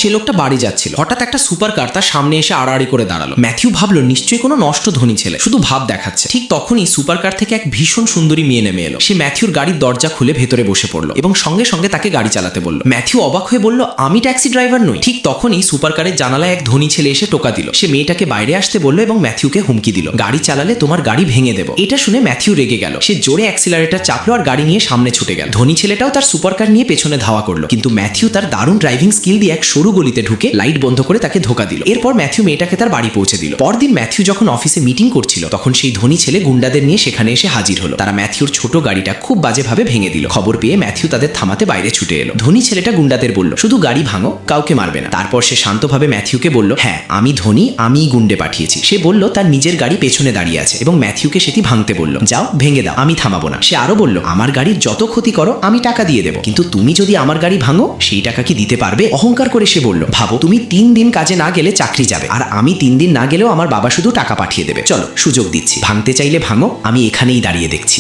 সে লোকটা বাড়ি যাচ্ছিল, হঠাৎ একটা সুপার কার তার সামনে এসে আড়াআড়ি করে দাঁড়ালো। ম্যাথিউ ভাবলো নিশ্চয়ই কোনো নষ্ট ধনী ছেলে, শুধু ভাব দেখাচ্ছে। ঠিক তখনই সুপার কার থেকে এক ভীষণ সুন্দরী মেয়ে নেমে এলো। সে ম্যাথিউর গাড়ির দরজা খুলে ভেতরে বসে পড়লো এবং সঙ্গে সঙ্গে তাকে গাড়ি চালাতে বলল। ম্যাথিউ অবাক হয়ে বলল, আমি ট্যাক্সি ড্রাইভার নই। ঠিক তখনই সুপার কারের জানালায় এক ধনী ছেলে এসে টোকা দিল। সে মেয়েটাকে বাইরে আসতে বলল এবং ম্যাথিউকে হুমকি দিল, গাড়ি চালালে তোমার গাড়ি ভেঙে দেবো। এটা শুনে ম্যাথিউ রেগে গেল। সে জোরে অ্যাক্সিলারেটর চাপলো আর গাড়ি নিয়ে সামনে ছুটে গেল। ধনী ছেলেটাও তার সুপার কার নিয়ে পেছনে ধাওয়া করলো, কিন্তু ম্যাথিউ তার দারুণ ড্রাইভিং স্কিল দিয়ে এক সরু গলিতে ঢুকে লাইট বন্ধ করে তাকে ধোকা দিল। এরপর ম্যাথিউ মেয়েটাকে তার বাড়ি পৌঁছে দিল। পরদিন ম্যাথিউ যখন অফিসে মিটিং করছিল, তখন সেই ধনী ছেলে গুন্ডাদের নিয়ে সেখানে এসে হাজির হলো। তারা ম্যাথিউর ছোট গাড়িটা খুব বাজেভাবে ভেঙে দিল। খবর পেয়ে ম্যাথিউ তাদের থামাতে বাইরে ছুটে এলো। ধনী ছেলেটা গুন্ডাদের বলল, শুধু গাড়ি ভাঙো, কাউকে মারবে না। তারপর সে শান্তভাবে ম্যাথিউকে বলল, হ্যাঁ আমি ধনী, আমিই গুন্ডে পাঠিয়েছি। সে বলল তার নিজের গাড়ি পেছনে দাঁড়িয়ে আছে এবং ম্যাথিউকে সেটি ভাঙতে বলল। যাও ভেঙে দাও, আমি থামাবো না। সে আরো বলল, আমার গাড়ির যত ক্ষতি করো আমি টাকা দিয়ে দেবো, কিন্তু তুমি যদি আমার গাড়ি ভাঙো সেই টাকা কি দিতে পারবে? অহংকার করে সে বলল, ভাবো তুমি 3 দিন কাজে না গেলে চাকরি যাবে, আর আমি 3 দিন না গেলেও আমার বাবা শুধু টাকা পাঠিয়ে দেবে। চলো সুযোগ দিচ্ছি, ভাঙতে চাইলে ভাঙো, আমি এখানেই দাঁড়িয়ে দেখছি।